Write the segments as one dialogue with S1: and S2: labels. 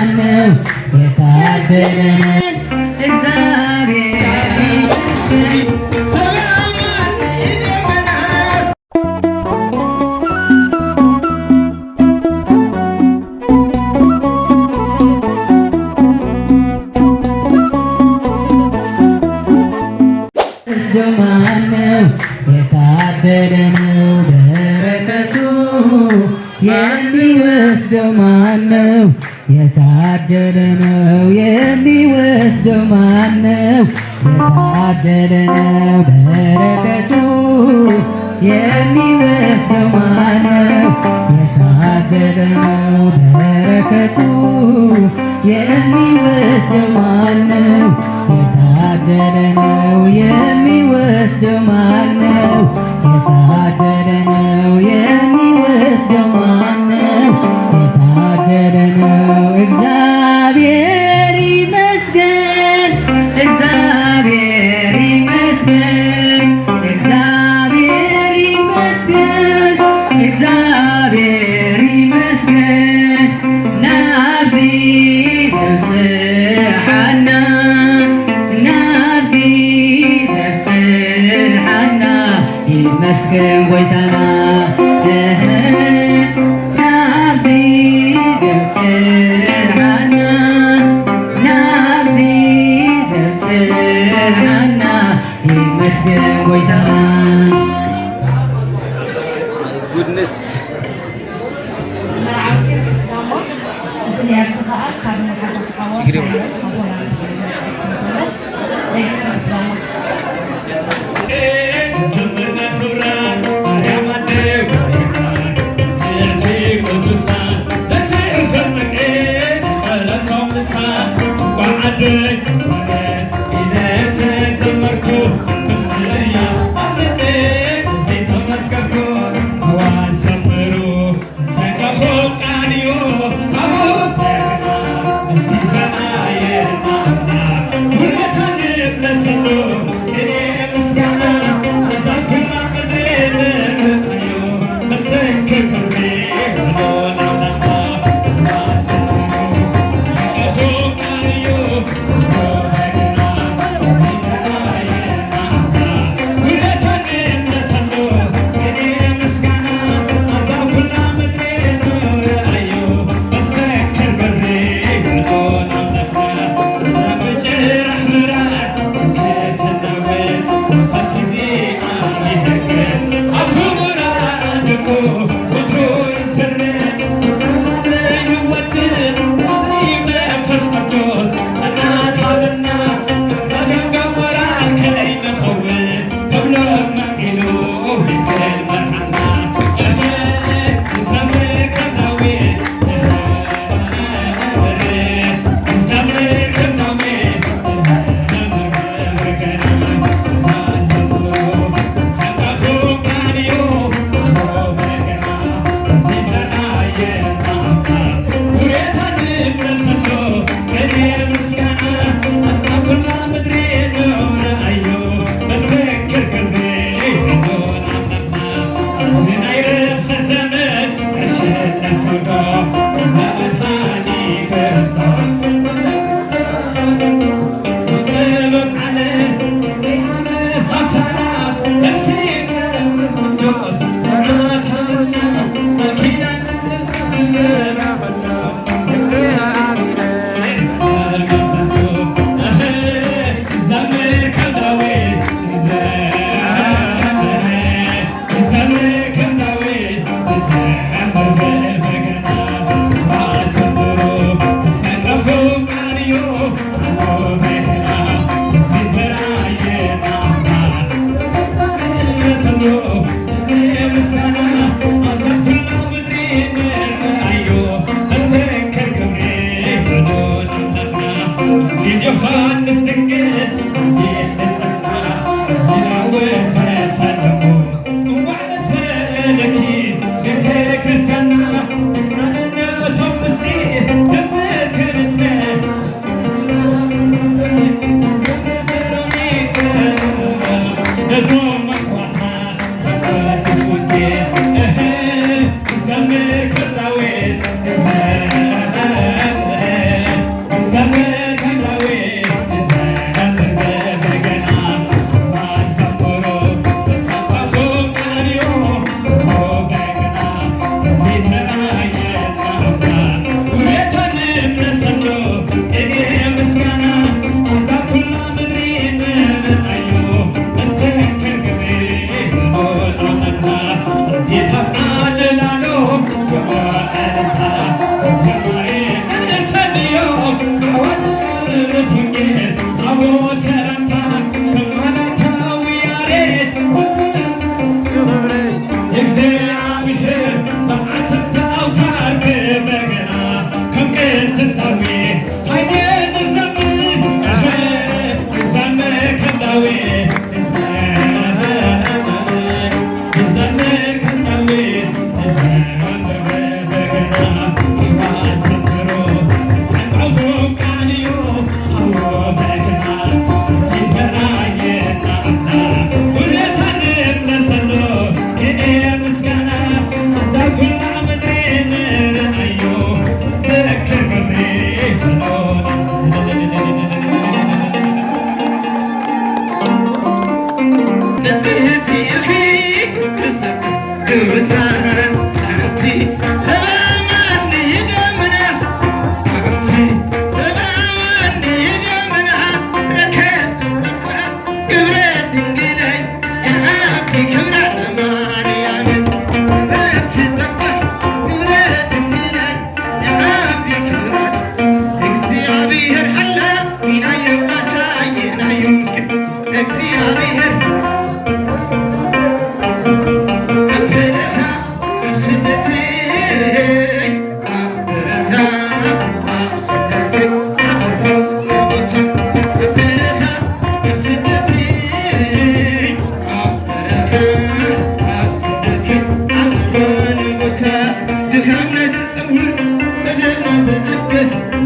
S1: ማነው? የታደለ እግዚአብሔር ማነው? የታደለ ነው በረከቱ የሚወስደው ማነው? የታደለ ነው የሚወስደው ማነው? የታደለ ነው በረከቱ የሚወስደው ማነው? የታደለ ነው በረከቱ የሚወስደው ማነው? የታደለ ነው የሚወስደው ማነው? የታደለ ነው የሚወስደው ማነው? የታደለ ነው እግዚአብሔር ይመስገን፣ እግዚአብሔር ይመስገን፣ እግዚአብሔር ይመስገን፣ እግዚአብሔር ይመስገን ናብዚ ዘብጽሐና ናብዚ ዘብጽሐና ይመስገን ጎይታና ናብዚ ዘብጽሐና ናብዚ ዘብጽሐና ይመስገን ጎይታና ጉድነስ
S2: Oh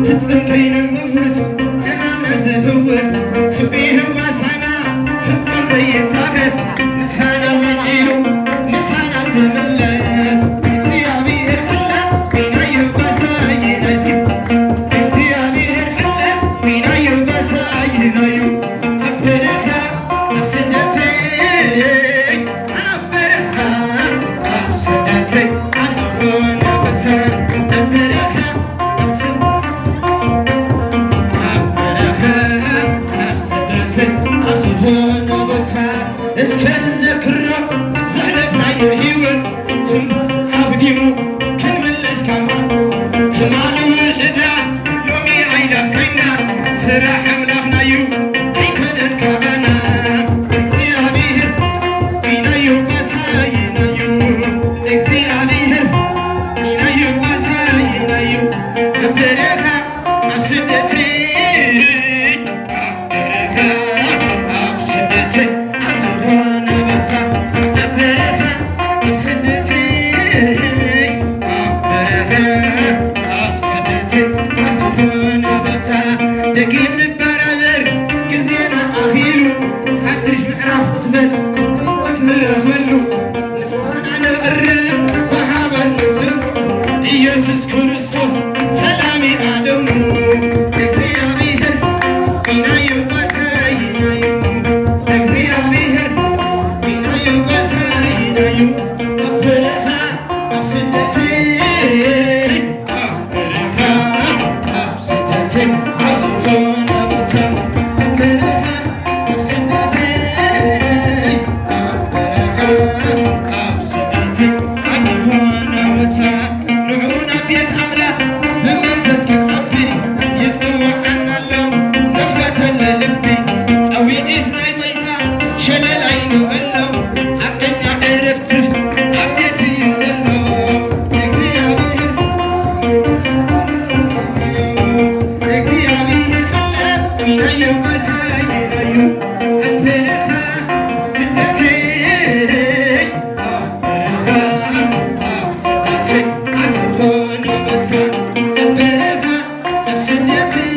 S2: ፍጽም ከይንምውት ሕማምና ዝፍውስ ስቢህ ዋሳና ፍጽም ዘይታገስ ምሳና ውዒሉ ምሳና ዝምለስ እግዚአብሔር ሕለ ቢናዩ ባሳይናይሲ እግዚአብሔር ሕለ ቢናዩ ባሳይናዩ ኣበረኻ ኣብ ስደተይ ኣበረኻ ኣብ ስደተይ ኣብ ዝኾነ ቦታ ኣበረኻ እስከ ንዘክሮ ዘሕለፍናዮ ህይወት ሃፍዲሙ ክንምለስ ካማ ትማሉ ውሕዳት ሎሚ ኣይላፍካይና ስራሕ ኣምላኽናዩ ኣይኮነን ካባና እግዚአብሔር ቢናዩ ባሳይናዩ እግዚአብሔር ቢናዩ ባሳይናዩ ኣበረኻ ኣብ ስደተይ ደጊም ንበራበር ግዜና ኣኺሉ ሓድሽ ምዕራፍ ክትበል ንረኽበሉ ንስኻና ንቕርብ ብሓባር ንስብ ኢየሱስ ክርስቶስ ሰላም ዓለሙ እግዚአብሔር ቢናዩ ባሳይናዩ እግዚአብሔር ቢናዩ ባሳይናዩ ኣበረኻ ኣብ ስደተይ ኣበረኻ ኣብ ስደተይ ኣብ ዝኾነ ቦታ ኣበረኻ ኣብ ስደተይ ኣበረኻ ኣብ ስደተይ ኣብ ዝኾነ ቦታ ንዑና ቤት ኣምላኽ ብመንፈስ ክቐቢ ይፅውዓና ኣሎ ንኽፈተለ ልቢ ፀዊዒት ናይ ጎይታ ሸለል ኣይንበሎ ሓቀኛ ዕረፍትስ ኣብ ቤት እዩ ዘሎ እግዚአብሔር እግዚአብሔር ሕለ ቢናዩ ባሳይናዩ ኣበረኻ ስደተይ ኣበረኻ ኣብ ስደተይ ኣብ ዝኾነ ቦታ ኣበረኻ ኣብ ስደተይ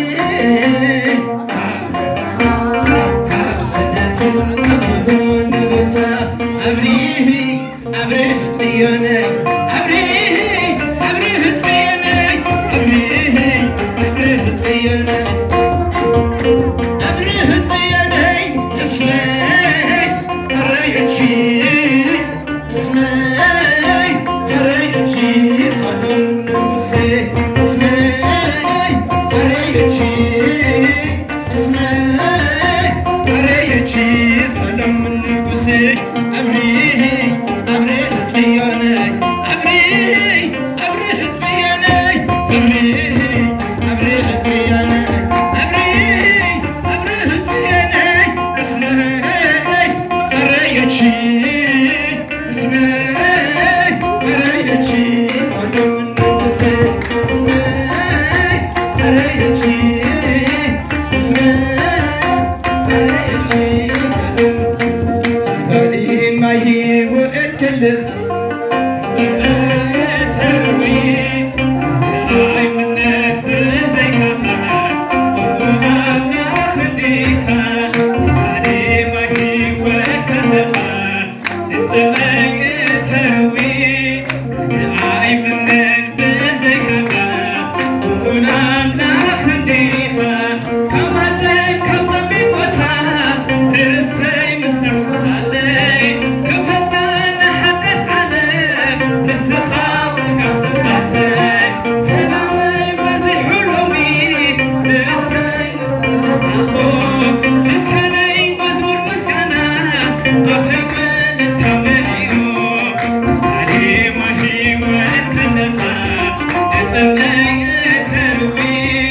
S2: ኣብ ስደተይ ኣብ ዝኾነ ቦታ ኣብሪሂ ኣብርህ ጽዮነይ ኣብሪሂ ኣብርህ ጽዮነይ ኣብሪሂ ኣብርህ ጽዮነይ ኣብርህ ጽዮነይ እስመይ ኣረየቺ እስመይ ኣረየቺ ሰሎም ንጉሴ እስመይ ኣረየቺ እስመይ ኣረየቺ ሰሎም ንጉሴ ኣብሪሂ ኣብርህ ጽዮነይ ኣብሪሂ ኣብርህ ጽዮነይ ኣብሪሂ ኣብርህ ጽዮነይ ኣብሪሂ ኣብርህ ጽዮነይ እስመይ ኣረየቺ እስመይ ኣረየቺ ሰሎም ንጉሴ እስመይ ኣረየቺ እስመይ ኣረየቺ ፈሊማ ህይወት ክልኽ
S3: It's a negative.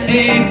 S2: Yeah.